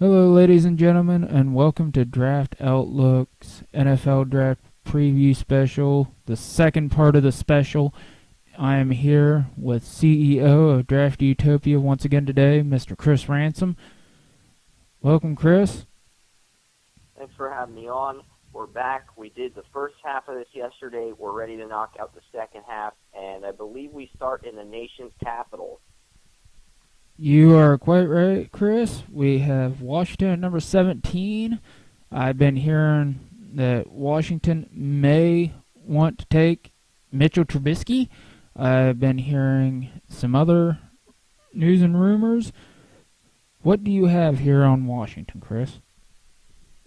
Hello, ladies and gentlemen, and welcome to Draft Outlook's NFL Draft Preview Special, the second part of the special. I am here with CEO of Draft Utopia once again today, Mr. Chris Ransom. Welcome, Chris. Thanks for having me on. We're back. We did the first half of this yesterday. We're ready to knock out the second half, and I believe we start in the nation's capital. You are quite right, Chris. We have Washington at number 17. I've been hearing that Washington may want to take Mitchell Trubisky. I've been hearing some other news and rumors. What do you have here on Washington, Chris?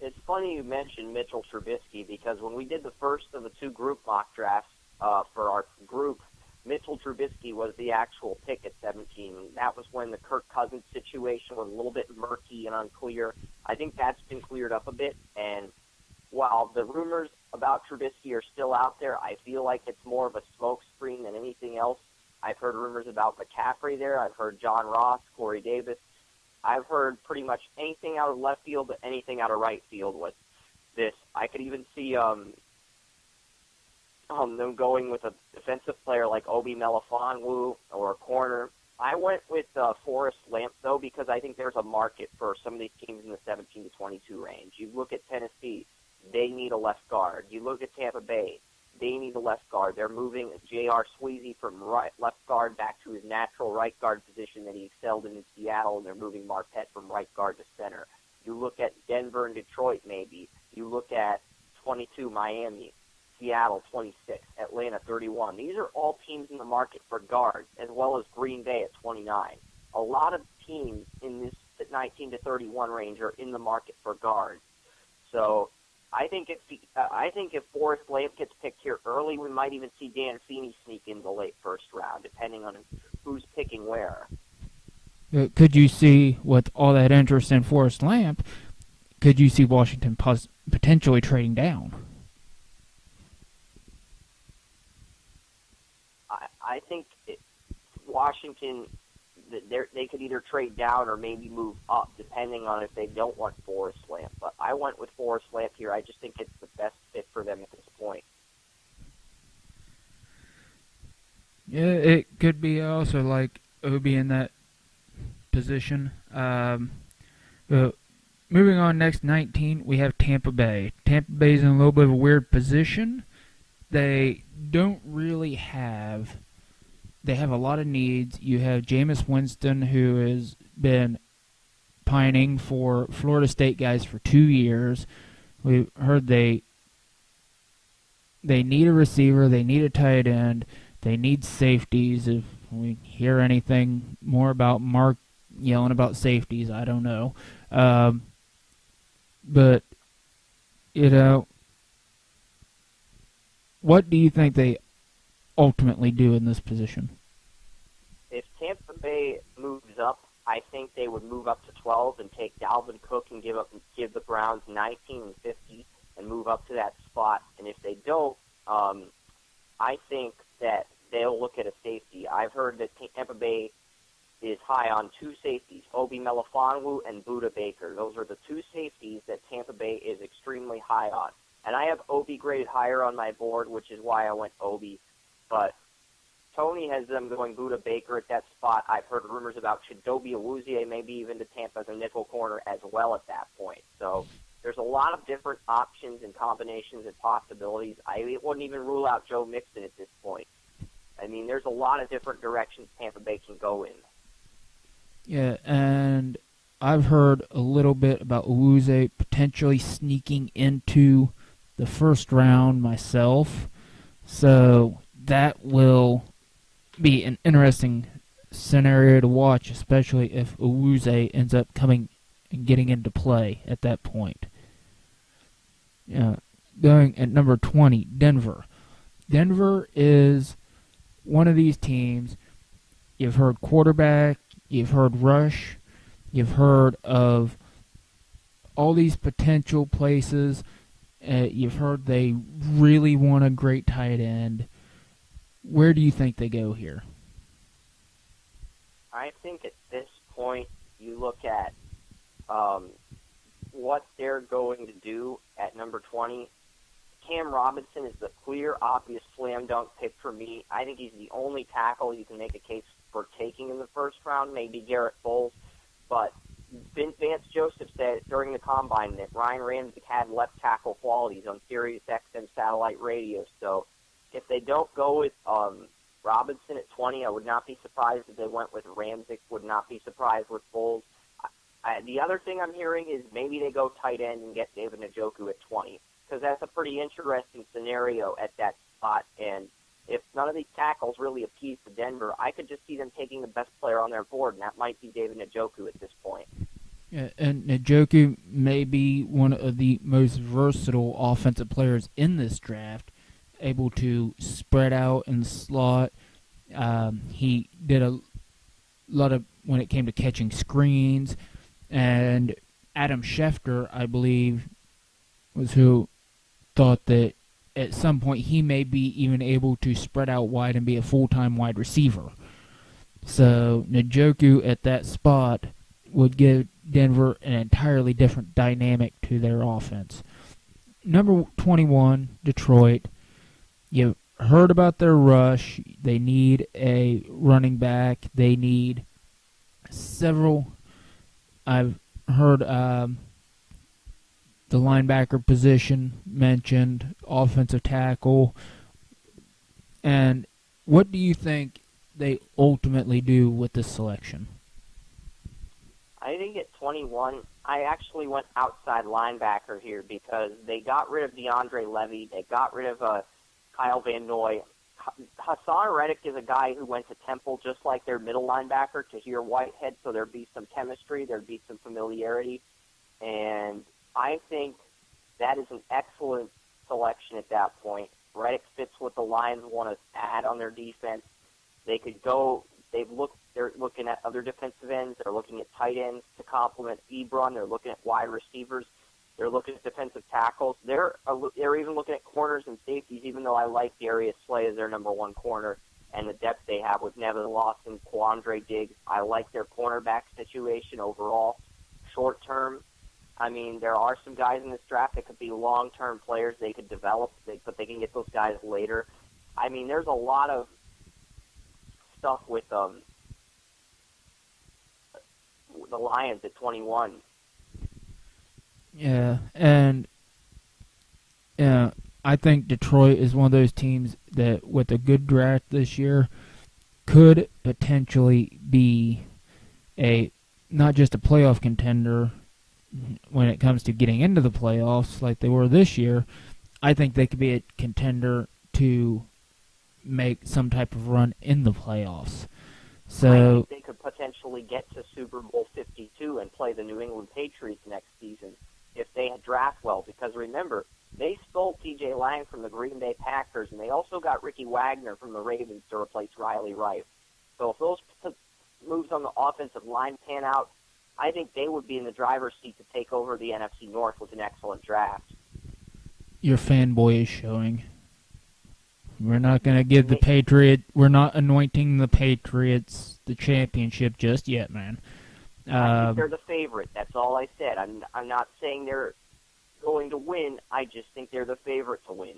It's funny you mentioned Mitchell Trubisky because when we did the first of the two group mock drafts for our group, Mitchell Trubisky was the actual pick at 17. That was when the Kirk Cousins situation was a little bit murky and unclear. I think that's been cleared up a bit, and while the rumors about Trubisky are still out there, I feel like it's more of a smokescreen than anything else. I've heard rumors about McCaffrey there. I've heard John Ross, Corey Davis. I've heard pretty much anything out of left field but anything out of right field with this. I could even see them going with a defensive player like Obi Melifonwu or a corner. I went with Forrest Lamp, though, because I think there's a market for some of these teams in the 17 to 22 range. You look at Tennessee, they need a left guard. You look at Tampa Bay, they need a left guard. They're moving J.R. Sweezy from left guard back to his natural right guard position that he excelled in Seattle, and they're moving Marpet from right guard to center. You look at Denver and Detroit, maybe. You look at 22 Miami, Seattle 26, Atlanta 31. These are all teams in the market for guards, as well as Green Bay at 29. A lot of teams in this 19 to 31 range are in the market for guards. So I think if Forrest Lamp gets picked here early, we might even see Dan Feeney sneak in the late first round, depending on who's picking where. Could you see, with all that interest in Forrest Lamp, could you see Washington potentially trading down? I think Washington, they could either trade down or maybe move up, depending on if they don't want Forrest Lamp. But I went with Forrest Lamp here. I just think it's the best fit for them at this point. Yeah, it could be also like Obi in that position. Moving on, next 19, we have Tampa Bay. Tampa Bay's in a little bit of a weird position. They don't really have. They have a lot of needs. You have Jameis Winston, who has been pining for Florida State guys for 2 years. We've heard they need a receiver, they need a tight end, they need safeties. If we hear anything more about Mark yelling about safeties, I don't know. But, what do you think they ultimately do in this position? If Tampa Bay moves up, I think they would move up to 12 and take Dalvin Cook and give the Browns 19 and 50 and move up to that spot. And if they don't, I think that they'll look at a safety. I've heard that Tampa Bay is high on two safeties, Obi Melifonwu and Budda Baker. Those are the two safeties that Tampa Bay is extremely high on. And I have Obi graded higher on my board, which is why I went Obi. But Tony has them going Budda Baker at that spot. I've heard rumors about Chidobe Awuzie, maybe even to Tampa as a nickel corner as well at that point. So there's a lot of different options and combinations and possibilities. I wouldn't even rule out Joe Mixon at this point. I mean, there's a lot of different directions Tampa Bay can go in. Yeah, and I've heard a little bit about Awuzie potentially sneaking into the first round myself. So that will be an interesting scenario to watch, especially if Awuzie ends up coming and getting into play at that point. Going at number 20, Denver. Denver is one of these teams. You've heard quarterback, you've heard rush, you've heard of all these potential places. You've heard they really want a great tight end. Where do you think they go here? I think at this point you look at um, what they're going to do at number 20. Cam Robinson is the clear, obvious slam dunk pick for me. I think he's the only tackle you can make a case for taking in the first round, maybe Garrett Bowles. But Vance Joseph said during the combine that Ryan Ramczyk had left tackle qualities on Sirius XM satellite radio. So if they don't go with Robinson at 20, I would not be surprised if they went with Ramczyk, would not be surprised with Bowles. The other thing I'm hearing is maybe they go tight end and get David Njoku at 20, because that's a pretty interesting scenario at that spot. And if none of these tackles really appease to Denver, I could just see them taking the best player on their board, and that might be David Njoku at this point. Yeah, and Njoku may be one of the most versatile offensive players in this draft, able to spread out and slot. He did a lot of when it came to catching screens, and Adam Schefter, I believe, was who thought that at some point he may be even able to spread out wide and be a full-time wide receiver. So Njoku at that spot would give Denver an entirely different dynamic to their offense. Number 21, Detroit. You've heard about their rush. They need a running back. They need several. I've heard the linebacker position mentioned, offensive tackle. And what do you think they ultimately do with this selection? I think at 21, I actually went outside linebacker here because they got rid of DeAndre Levy. They got rid of Kyle Van Noy. Hassan Reddick is a guy who went to Temple just like their middle linebacker, Tahir Whitehead, so there'd be some chemistry, there'd be some familiarity. And I think that is an excellent selection at that point. Reddick fits what the Lions want to add on their defense. They could go, they're looking at other defensive ends, they're looking at tight ends to complement Ebron, they're looking at wide receivers, they're looking at defensive tackles, they're even looking at corners and safeties, even though I like Darius Slay as their number one corner and the depth they have with Nevin Lawson, Quandre Diggs. I like their cornerback situation overall. Short term, I mean, there are some guys in this draft that could be long-term players they could develop, but they can get those guys later. I mean, there's a lot of stuff with the Lions at 21. Yeah, and I think Detroit is one of those teams that, with a good draft this year, could potentially be not just a playoff contender when it comes to getting into the playoffs like they were this year. I think they could be a contender to make some type of run in the playoffs. So I think they could potentially get to Super Bowl 52 and play the New England Patriots next season if they draft well. Because remember, they stole T.J. Lang from the Green Bay Packers, and they also got Ricky Wagner from the Ravens to replace Riley Rife. So if those moves on the offensive line pan out, I think they would be in the driver's seat to take over the NFC North with an excellent draft. your fanboy is showing. We're not going to give the we're not anointing the Patriots the championship just yet, man. I think they're the favorite. That's all I said. I'm not saying they're going to win. I just think they're the favorite to win.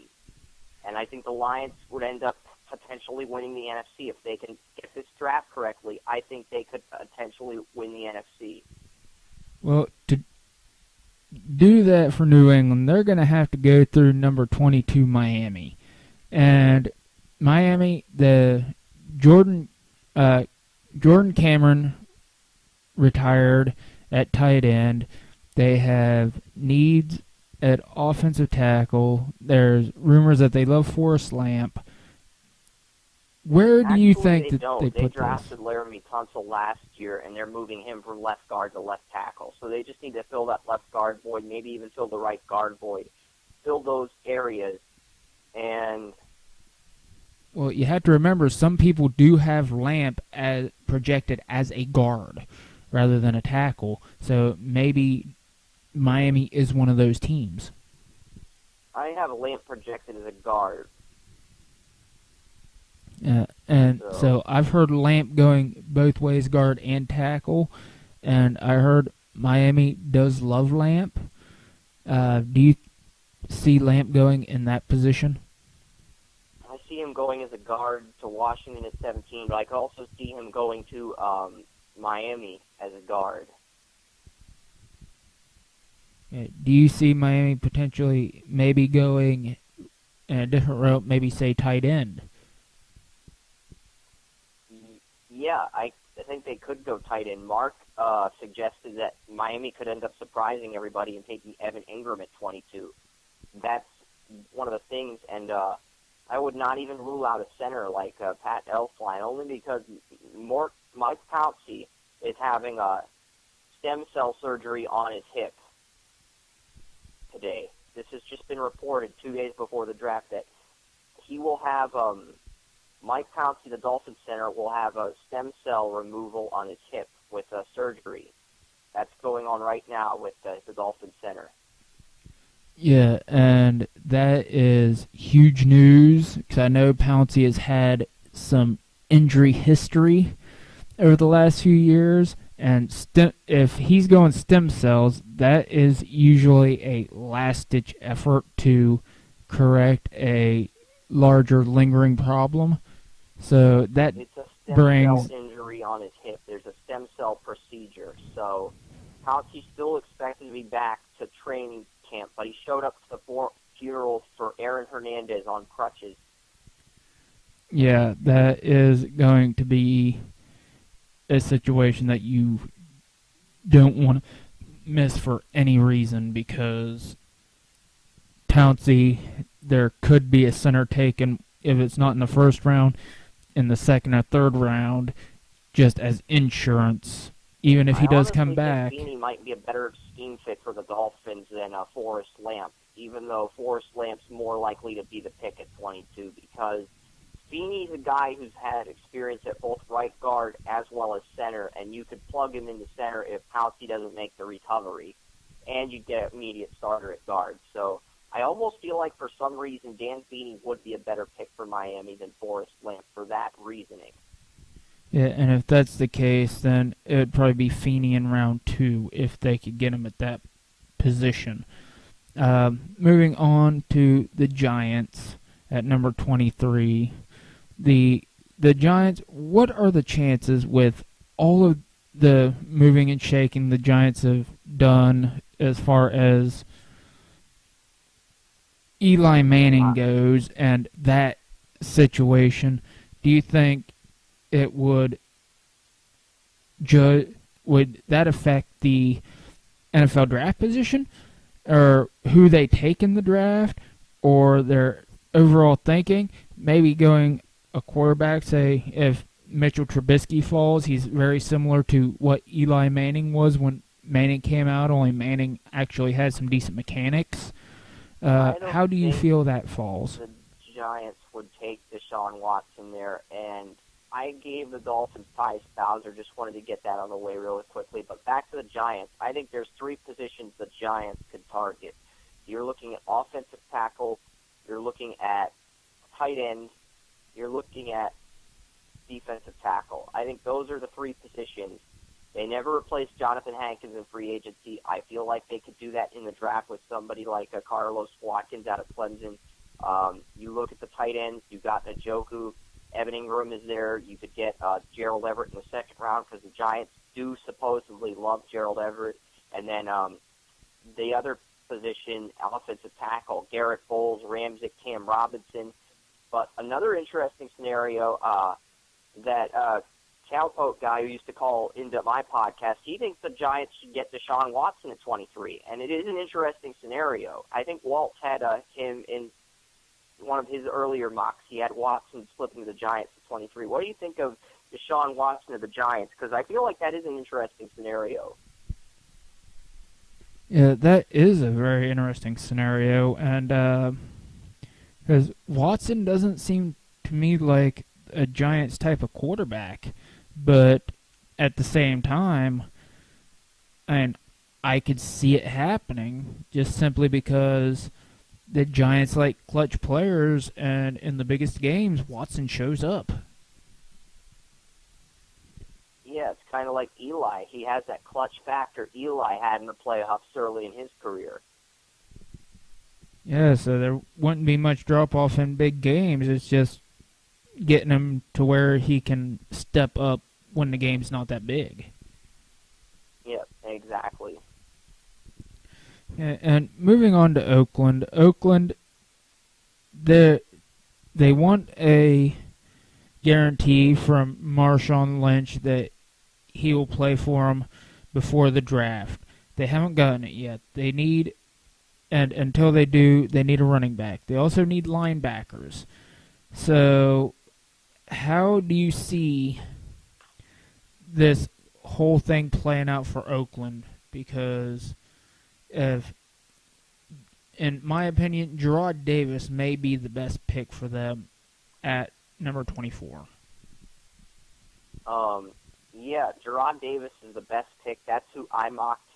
And I think the Lions would end up potentially winning the NFC if they can get this draft correctly. I think they could potentially win the NFC. Well, to do that for New England, they're going to have to go through number 22 Miami. And Miami, the Jordan Cameron retired at tight end. They have needs at offensive tackle. There's rumors that they love Forrest Lamp. Where do you think that they put this? They drafted Laramie Tunsil last year, and they're moving him from left guard to left tackle. So they just need to fill that left guard void, maybe even fill the right guard void. Fill those areas. And well, you have to remember, some people do have Lamp as projected as a guard rather than a tackle. So maybe Miami is one of those teams. I have Lamp projected as a guard. So I've heard Lamp going both ways, guard and tackle, and I heard Miami does love Lamp. Do you see Lamp going in that position? I see him going as a guard to Washington at 17, but I could also see him going to Miami as a guard. Do you see Miami potentially maybe going in a different route, maybe say tight end? Yeah, I think they could go tight end. Mark suggested that Miami could end up surprising everybody and taking Evan Ingram at 22. That's one of the things, and I would not even rule out a center like Pat Elflein, only because Mike Pouncey is having a stem cell surgery on his hip today. This has just been reported 2 days before the draft that he will have Mike Pouncey, the Dolphins center, will have a stem cell removal on his hip with surgery. That's going on right now with the Dolphins center. Yeah, and that is huge news because I know Pouncey has had some injury history over the last few years, and if he's going stem cells, that is usually a last-ditch effort to correct a larger lingering problem. So that it's a stem brings cell injury on his hip. There's a stem cell procedure. So Pouncey's still expected to be back to training camp, but he showed up to the funeral for Aaron Hernandez on crutches. Yeah, that is going to be a situation that you don't want to miss for any reason because Pouncey, there could be a center taken if it's not in the first round, in the second or third round, just as insurance. Even if he does come back, I honestly think Feeney might be a better scheme fit for the Dolphins than Forrest Lamp, even though Forrest Lamp's more likely to be the pick at 22 because Feeney's a guy who's had experience at both right guard as well as center, and you could plug him into center if Pouncey doesn't make the recovery, and you get an immediate starter at guard. So I almost feel like for some reason Dan Feeney would be a better pick for Miami than Forrest Lamp for that reasoning. yeah, and if that's the case, then it would probably be Feeney in round 2 if they could get him at that position. Moving on to the Giants at number 23. The Giants, what are the chances with all of the moving and shaking the Giants have done as far as Eli Manning goes and that situation? Do you think it would that affect the NFL draft position or who they take in the draft or their overall thinking? Maybe going a quarterback, say if Mitchell Trubisky falls, he's very similar to what Eli Manning was when Manning came out, only Manning actually had some decent mechanics. How do you feel that falls? The Giants would take Deshaun Watson there, and I gave the Dolphins Tyus Bowser, just wanted to get that out of the way really quickly. But back to the Giants, I think there's 3 positions the Giants could target. You're looking at offensive tackle, you're looking at tight end, you're looking at defensive tackle. I think those are the 3 positions. They never replaced Jonathan Hankins in free agency. I feel like they could do that in the draft with somebody like Carlos Watkins out of Clemson. You look at the tight ends, you got Njoku, Evan Ingram is there. You could get Gerald Everett in the second round because the Giants do supposedly love Gerald Everett. And then the other position, offensive tackle, Garrett Bowles, Ramczyk, Cam Robinson. But another interesting scenario that Cowpoke guy who used to call into my podcast, he thinks the Giants should get Deshaun Watson at 23. And it is an interesting scenario. I think Walt had him in one of his earlier mocks. He had Watson slipping to the Giants at 23. What do you think of Deshaun Watson of the Giants? Because I feel like that is an interesting scenario. Yeah, that is a very interesting scenario, and because Watson doesn't seem to me like a Giants type of quarterback, but at the same time, and I could see it happening just simply because the Giants like clutch players, and in the biggest games, Watson shows up. Yeah, it's kind of like Eli. He has that clutch factor Eli had in the playoffs early in his career. Yeah, so there wouldn't be much drop-off in big games. It's just getting him to where he can step up when the game's not that big. Yep, exactly. Yeah, and moving on to Oakland. Oakland, they want a guarantee from Marshawn Lynch that he will play for them before the draft. They haven't gotten it yet. They need, and until they do, they need a running back. They also need linebackers. So, how do you see this whole thing playing out for Oakland? Because, in my opinion, Gerard Davis may be the best pick for them at number 24. Yeah, Gerard Davis is the best pick. That's who I mocked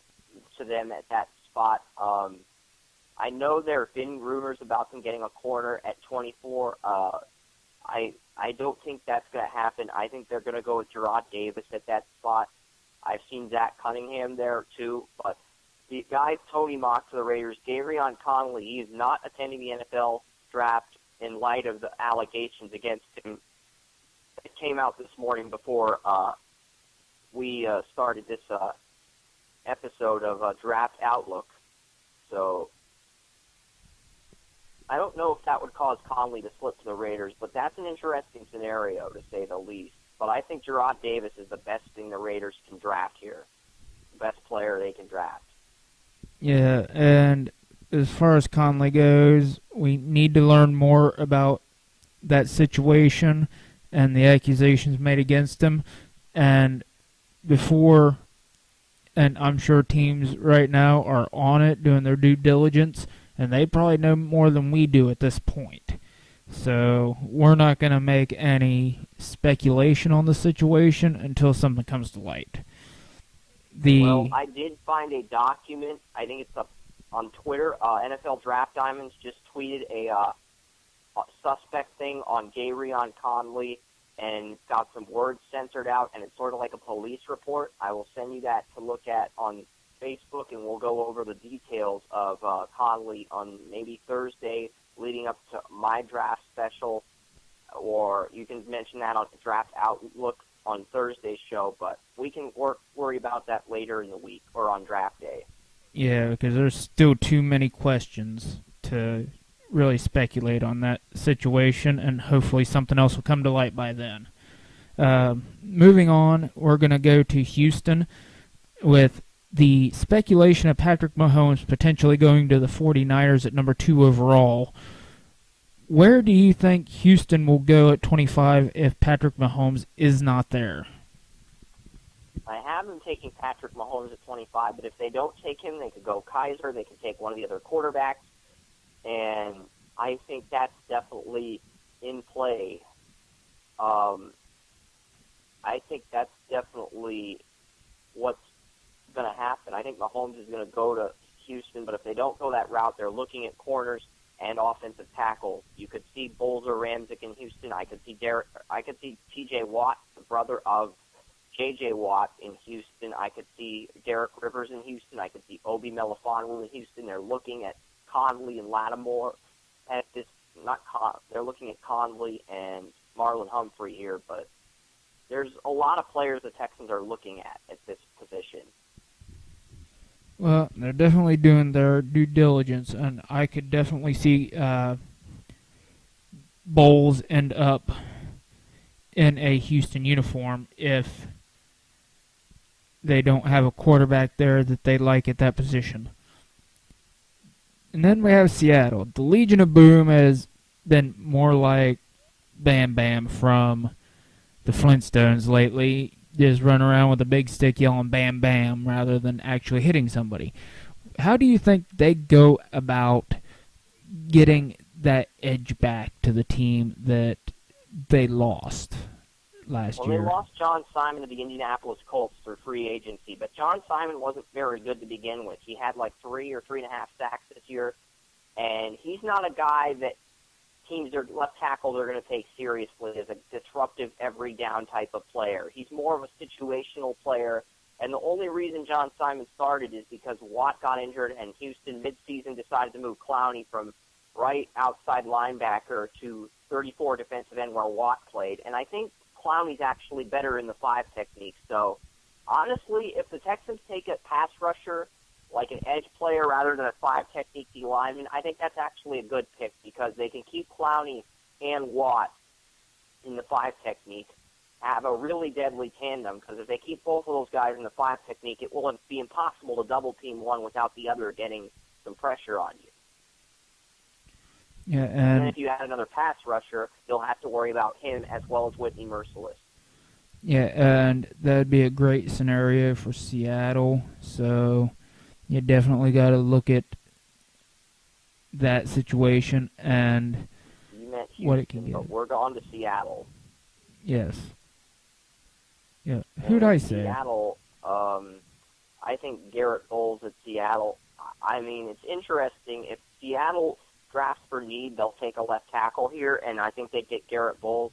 to them at that spot. I know there have been rumors about them getting a corner at 24. I don't think that's going to happen. I think they're going to go with Gerard Davis at that spot. I've seen Zach Cunningham there too, but the guy Tony mocked to the Raiders, Gareon Conley, he is not attending the NFL draft in light of the allegations against him. It came out this morning before we started this episode of Draft Outlook. So I don't know if that would cause Conley to slip to the Raiders, but that's an interesting scenario, to say the least. But I think Gerard Davis is the best thing the Raiders can draft here. The best player they can draft. Yeah, and as far as Conley goes, we need to learn more about that situation and the accusations made against him. And I'm sure teams right now are on it, doing their due diligence, and they probably know more than we do at this point. So we're not going to make any speculation on the situation until something comes to light. Well, I did find a document. I think it's on Twitter. NFL Draft Diamonds just tweeted a suspect thing on Gareon Conley and got some words censored out, and it's sort of like a police report. I will send you that to look at on Facebook, and we'll go over the details of Conley on maybe Thursday leading up to my draft special, or you can mention that on Draft Outlook on Thursday's show, but we can worry about that later in the week or on draft day. Yeah, because there's still too many questions to really speculate on that situation, and hopefully something else will come to light by then. Moving on, we're going to go to Houston with the speculation of Patrick Mahomes potentially going to the 49ers at number 2 overall. Where do you think Houston will go at 25 if Patrick Mahomes is not there? I have them taking Patrick Mahomes at 25, but if they don't take him, they could go Kaiser. They could take one of the other quarterbacks, and I think that's definitely in play. I think that's definitely what's going to happen. I think Mahomes is going to go to Houston, but if they don't go that route, they're looking at corners and offensive tackle. You could see Bolzer Ramzik in Houston. I could see T.J. Watt, the brother of J.J. Watt in Houston. I could see Derek Rivers in Houston. I could see Obi Melifonwu in Houston. They're looking at Conley and Lattimore at this. They're looking at Conley and Marlon Humphrey here, but there's a lot of players the Texans are looking at this position. Well, they're definitely doing their due diligence, and I could definitely see Bowles end up in a Houston uniform if they don't have a quarterback there that they like at that position. And then we have Seattle. The Legion of Boom has been more like Bam Bam from the Flintstones lately. Just run around with a big stick yelling "Bam Bam" rather than actually hitting somebody. How do you think they go about getting that edge back to the team that they lost last year? Well, they lost John Simon to the Indianapolis Colts through free agency, but John Simon wasn't very good to begin with. He had like 3 or 3.5 sacks this year, and he's not a guy that teams or left tackles are going to take seriously as a disruptive disruptive, every down type of player. He's more of a situational player, and the only reason John Simon started is because Watt got injured, and Houston midseason decided to move Clowney from right outside linebacker to 34 defensive end where Watt played. And I think Clowney's actually better in the 5 technique. So, honestly, if the Texans take a pass rusher like an edge player rather than a 5 technique D lineman, I think that's actually a good pick because they can keep Clowney and Watt in the 5 technique, have a really deadly tandem, because if they keep both of those guys in the 5 technique, it will be impossible to double team one without the other getting some pressure on you. Yeah, and then if you add another pass rusher, you'll have to worry about him as well as Whitney Merciless. Yeah, and that'd be a great scenario for Seattle. So you definitely got to look at that situation and you meant Houston, what it can get. But we're going to Seattle. Yes. Yeah. Who'd I say? Seattle, I think Garrett Bowles at Seattle. I mean, it's interesting. If Seattle drafts for need, they'll take a left tackle here, and I think they get Garrett Bowles.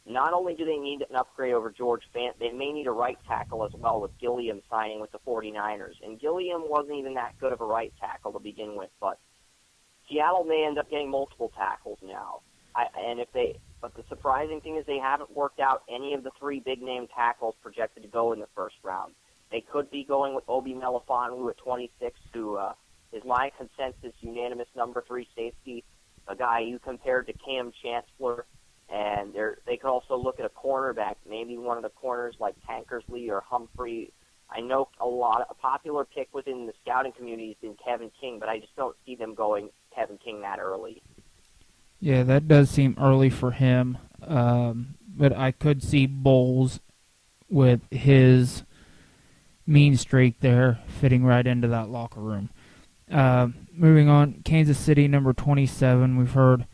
Not only do they need an upgrade over George Fant, they may need a right tackle as well with Gilliam signing with the 49ers. And Gilliam wasn't even that good of a right tackle to begin with, but Seattle may end up getting multiple tackles now. But the surprising thing is they haven't worked out any of the 3 big-name tackles projected to go in the first round. They could be going with Obi Melifonwu at 26, who is my consensus unanimous number 3 safety, a guy you compared to Cam Chancellor. And they could also look at a cornerback, maybe one of the corners like Tankersley or Humphrey. I know a popular pick within the scouting community has been Kevin King, but I just don't see them going Kevin King that early. Yeah, that does seem early for him. But I could see Bowles with his mean streak there fitting right into that locker room. Moving on, Kansas City, number 27. We've heard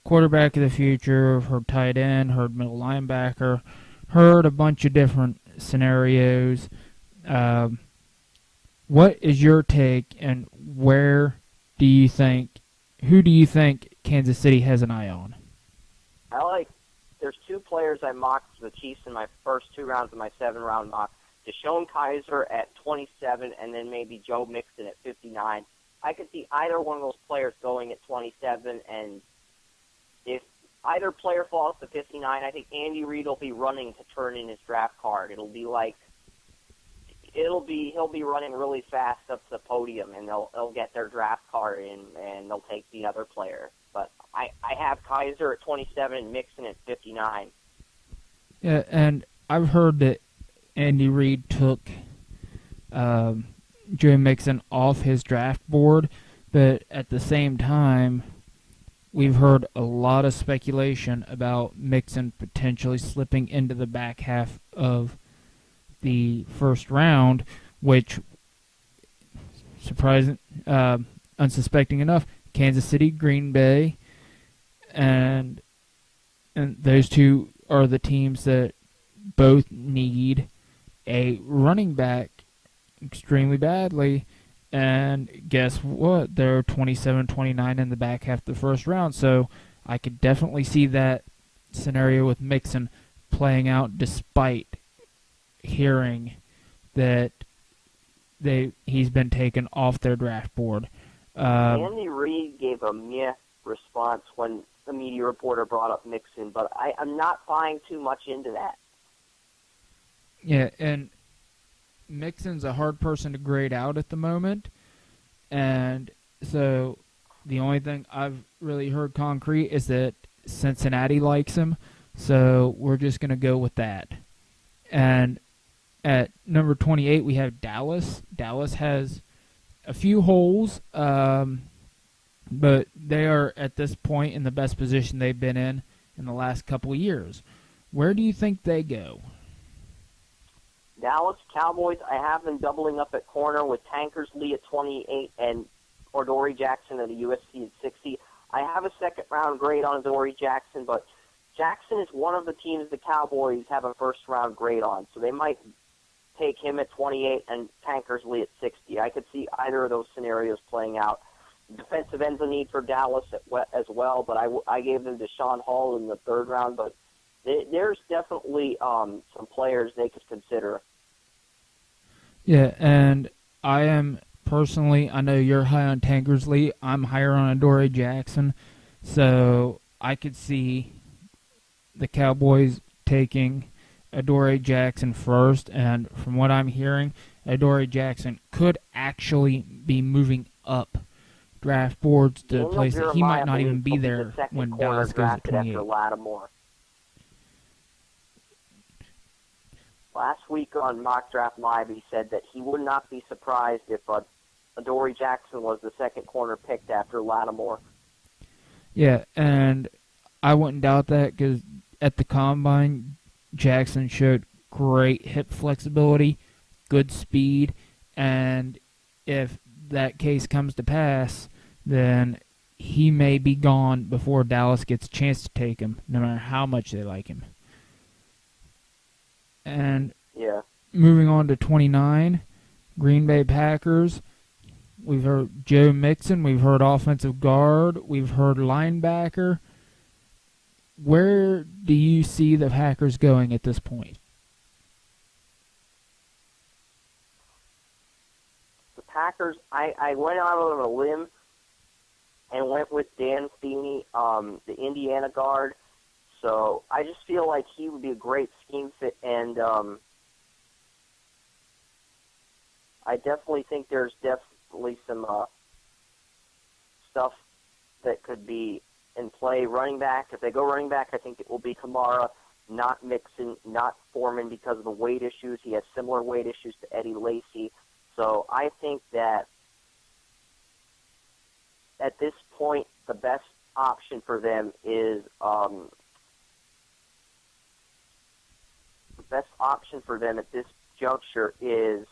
quarterback of the future, heard tight end, heard middle linebacker, heard a bunch of different scenarios. What is your take, and who do you think Kansas City has an eye on? There's 2 players I mocked the Chiefs in my first 2 rounds of my 7-round mock. Deshaun Kaiser at 27, and then maybe Joe Mixon at 59. I could see either one of those players going at 27, and if either player falls to 59, I think Andy Reid will be running to turn in his draft card. He'll be running really fast up to the podium, and they'll get their draft card in, and they'll take the other player. But I have Kaiser at 27 and Mixon at 59. Yeah, and I've heard that Andy Reid took Joe Mixon off his draft board, but at the same time, we've heard a lot of speculation about Mixon potentially slipping into the back half of the first round, which, surprising, unsuspecting enough, Kansas City, Green Bay, and those 2 are the teams that both need a running back extremely badly. And guess what? They're 27-29 in the back half of the first round. So I could definitely see that scenario with Mixon playing out despite hearing that he's been taken off their draft board. Andy Reid gave a meh response when the media reporter brought up Mixon, but I'm not buying too much into that. Yeah, and Mixon's a hard person to grade out at the moment, and so the only thing I've really heard concrete is that Cincinnati likes him, so we're just going to go with that. And at number 28, we have Dallas. Dallas has a few holes, but they are at this point in the best position they've been in the last couple of years. Where do you think they go? Dallas Cowboys, I have them doubling up at corner with Tankersley at 28 and Ordori Jackson at the USC at 60. I have a second-round grade on Ordori Jackson, but Jackson is one of the teams the Cowboys have a first-round grade on, so they might take him at 28 and Tankersley at 60. I could see either of those scenarios playing out. Defensive end's a need for Dallas as well, but I gave them Deshaun Hall in the 3rd round, but There's definitely some players they could consider. Yeah, and I am personally, I know you're high on Tankersley. I'm higher on Adoree Jackson. So I could see the Cowboys taking Adoree Jackson first. And from what I'm hearing, Adoree Jackson could actually be moving up draft boards to a Daniel place that he might Jeremiah, I not even believe, be will be the there second when corner Dallas goes at drafted after 28. Lattimore. Last week on Mock Draft Live, he said that he would not be surprised if Adoree Jackson was the second corner picked after Lattimore. Yeah, and I wouldn't doubt that because at the combine, Jackson showed great hip flexibility, good speed, and if that case comes to pass, then he may be gone before Dallas gets a chance to take him, no matter how much they like him. And Yeah. moving on to 29, Green Bay Packers. We've heard Joe Mixon. We've heard offensive guard. We've heard linebacker. Where do you see the Packers going at this point? The Packers, I went out on a limb and went with Dan Feeney, the Indiana guard. So I just feel like he would be a great scheme fit, and I definitely think there's definitely some stuff that could be in play. Running back, if they go running back, I think it will be Kamara, not Mixon, not Foreman because of the weight issues. He has similar weight issues to Eddie Lacy. So I think that at this point, the best option for them is at this juncture is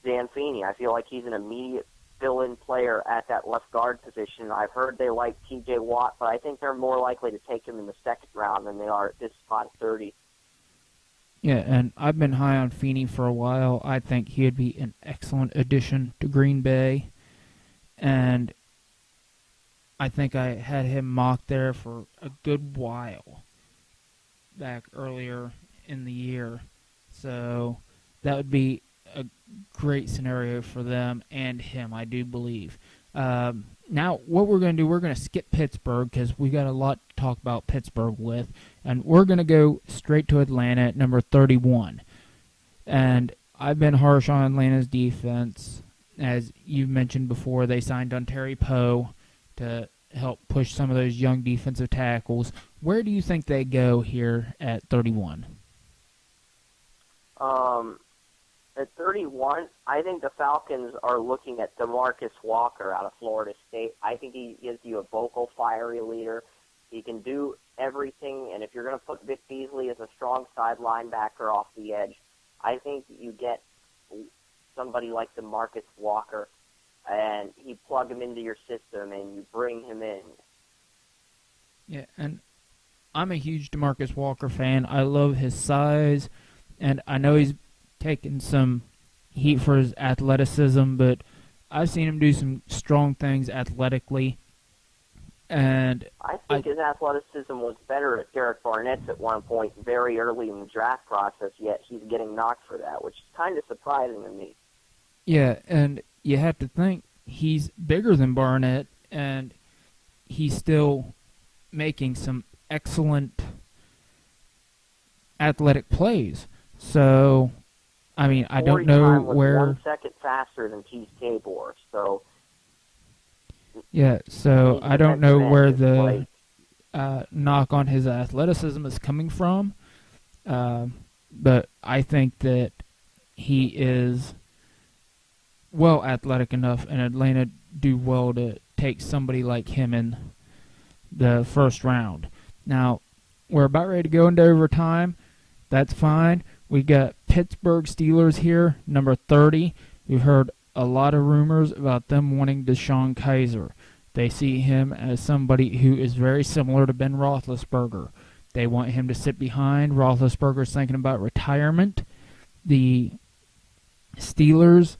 Dan Feeney. I feel like he's an immediate fill-in player at that left guard position. I've heard they like T.J. Watt, but I think they're more likely to take him in the second round than they are at this spot 30. Yeah, and I've been high on Feeney for a while. I think he'd be an excellent addition to Green Bay. And I think I had him mocked there for a good while back earlier in the year. So that would be a great scenario for them and him, I do believe. Now, what we're going to do, we're going to skip Pittsburgh because we got a lot to talk about Pittsburgh with, and we're going to go straight to Atlanta at number 31. And I've been harsh on Atlanta's defense. As you mentioned before, they signed on Terry Poe to help push some of those young defensive tackles. Where do you think they go here at 31? At 31, I think the Falcons are looking at DeMarcus Walker out of Florida State. I think he gives you a vocal, fiery leader. He can do everything, and if you're going to put Vic Beasley as a strong side linebacker off the edge, I think you get somebody like DeMarcus Walker, and you plug him into your system, and you bring him in. Yeah, and I'm a huge DeMarcus Walker fan. I love his size, and I know he's taken some heat for his athleticism, but I've seen him do some strong things athletically. And I think his athleticism was better at Derek Barnett's at one point very early in the draft process, yet he's getting knocked for that, which is kind of surprising to me. Yeah, and you have to think he's bigger than Barnett, and he's still making some excellent athletic plays. So, I mean, I don't know where. 1 second faster than Keith Tabor, so. Yeah, so I don't know where the knock on his athleticism is coming from, but I think that he is well athletic enough, and Atlanta do well to take somebody like him in the first round. Now, we're about ready to go into overtime. That's fine. We got Pittsburgh Steelers here, number 30. We've heard a lot of rumors about them wanting Deshaun Kaiser. They see him as somebody who is very similar to Ben Roethlisberger. They want him to sit behind. Roethlisberger's thinking about retirement. The Steelers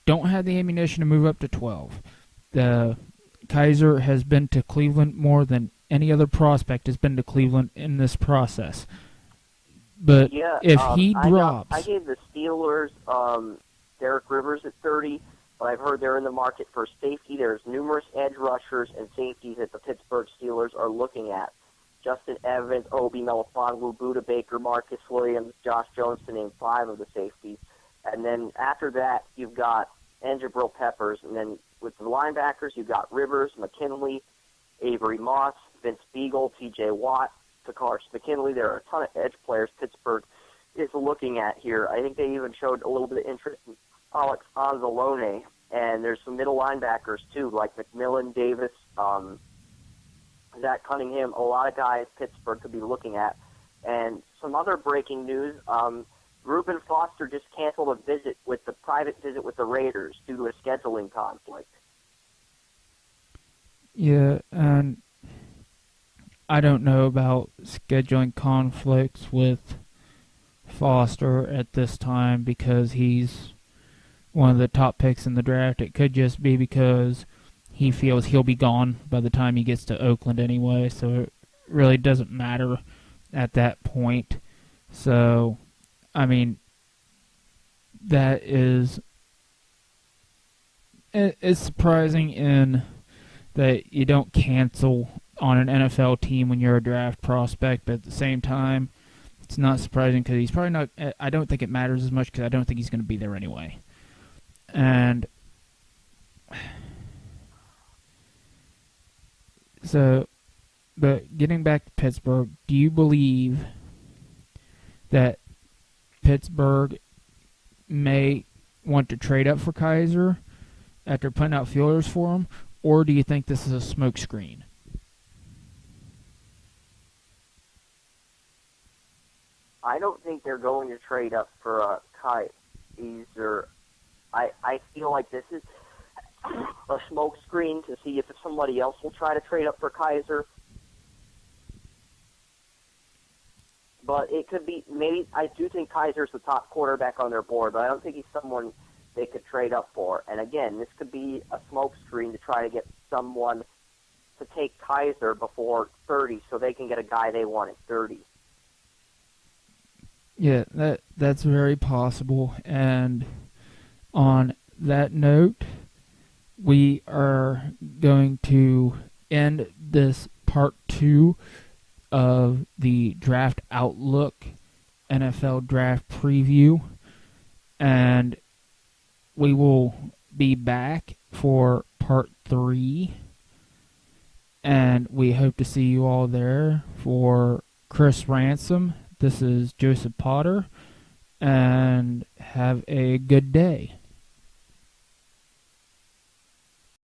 don't have the ammunition to move up to 12. The Kaiser has been to Cleveland more than any other prospect has been to Cleveland in this process. But Yeah, if he I drops, gave the Steelers Derek Rivers at 30, but I've heard they're in the market for safety. There's numerous edge rushers and safeties that the Pittsburgh Steelers are looking at. Justin Evans, Obi Melifonwu, Buda Baker, Marcus Williams, Josh Jones, to name 5 of the safeties. And then after that, you've got Jabril Peppers. And then with the linebackers, you've got Rivers, McKinley, Avery Moss, Vince Beagle, T.J. Watt, Takash McKinley. There are a ton of edge players Pittsburgh is looking at here. I think they even showed a little bit of interest in Alex Anzalone. And there's some middle linebackers, too, like McMillan, Davis, Zach Cunningham, a lot of guys Pittsburgh could be looking at. And some other breaking news, Reuben Foster just canceled a private visit with the Raiders due to a scheduling conflict. yeah, and I don't know about scheduling conflicts with Foster at this time because he's one of the top picks in the draft. It could just be because he feels he'll be gone by the time he gets to Oakland anyway, so it really doesn't matter at that point. So, I mean, that is it's surprising in that you don't cancel on an NFL team when you're a draft prospect, but at the same time, it's not surprising because he's probably not. I don't think it matters as much because I don't think he's going to be there anyway. And so, but getting back to Pittsburgh, do you believe that Pittsburgh may want to trade up for Kaiser after putting out fielders for him, or do you think this is a smokescreen? I don't think they're going to trade up for Kaiser. I feel like this is a smokescreen to see if somebody else will try to trade up for Kaiser. But it could be, maybe, I do think Kaiser's the top quarterback on their board, but I don't think he's someone they could trade up for. And again, this could be a smokescreen to try to get someone to take Kaiser before 30 so they can get a guy they want at 30. Yeah, that's very possible. And on that note, we are going to end this part 2 of the Draft Outlook NFL Draft Preview. And we will be back for part 3. And we hope to see you all there. For Chris Ransom, this is Joseph Potter. And have a good day.